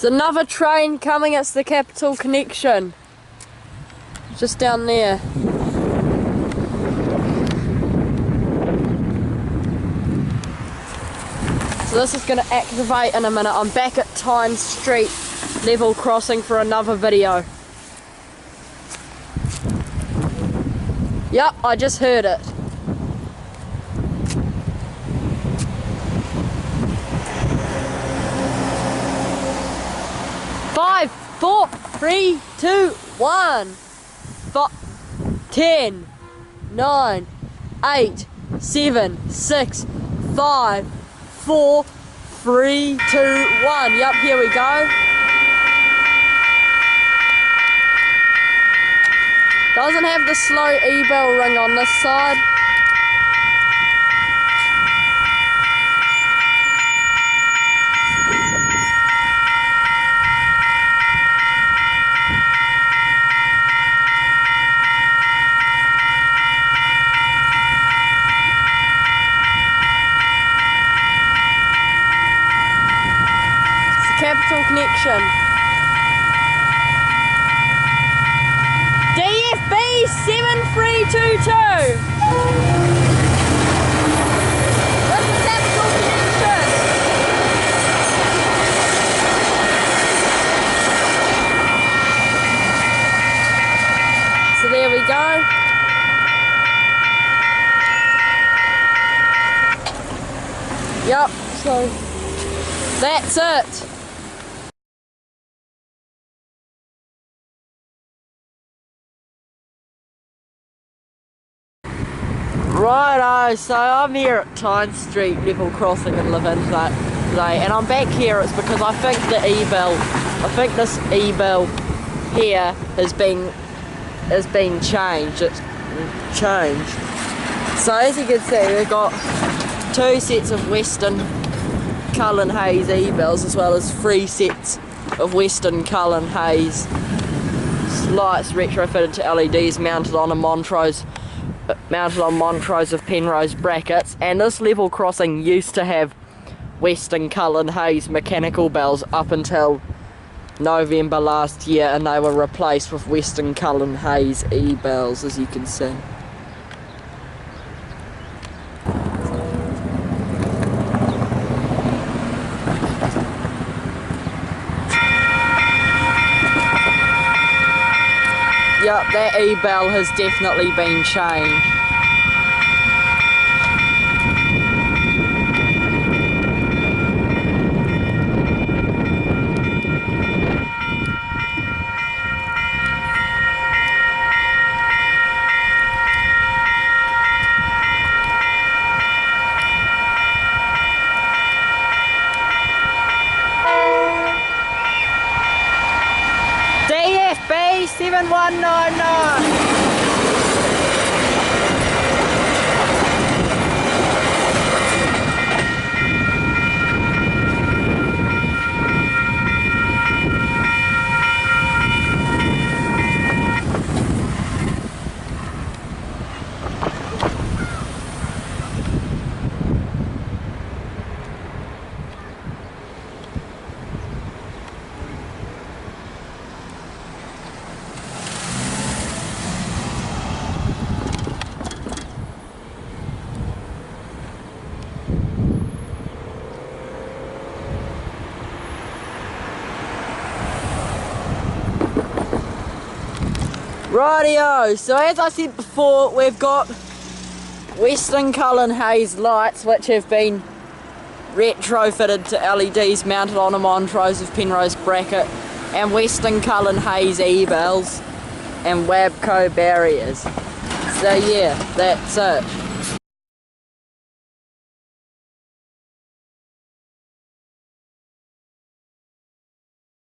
There's another train coming, it's the Capital Connection. Just down there. So this is going to activate in a minute. I'm back at Tyne Street Level Crossing for another video. Yep, I just heard it. Five, 4, 3, 2, 1. 10, 9, 8, 7, 6, 5, 4, 3, 2, 1. Yep, here we go. Doesn't have the slow e-bell ring on this side. Capital Connection. DFB 7322. That's the Capital Connection. So there we go. Yep, so that's it. Righto, so I'm here at Tyne Street Level Crossing in Levin today, and I'm back here. It's because I think this e-bell here has been changed. It's changed. So as you can see, we've got 2 sets of Western Cullen Hayes e-bells, as well as 3 sets of Western Cullen Hayes lights retrofitted to LEDs mounted on Montrose of Penrose brackets. And this level crossing used to have Western Cullen Hayes mechanical bells up until November last year, and they were replaced with Western Cullen Hayes e-bells, as you can see. Yep, that e-bell has definitely been changed. DFB 7199. Rightio, so as I said before, we've got Western Cullen Hayes lights which have been retrofitted to LEDs mounted on a Montrose of Penrose bracket, and Western Cullen Hayes e-bells and Wabco Barriers. So yeah, that's it.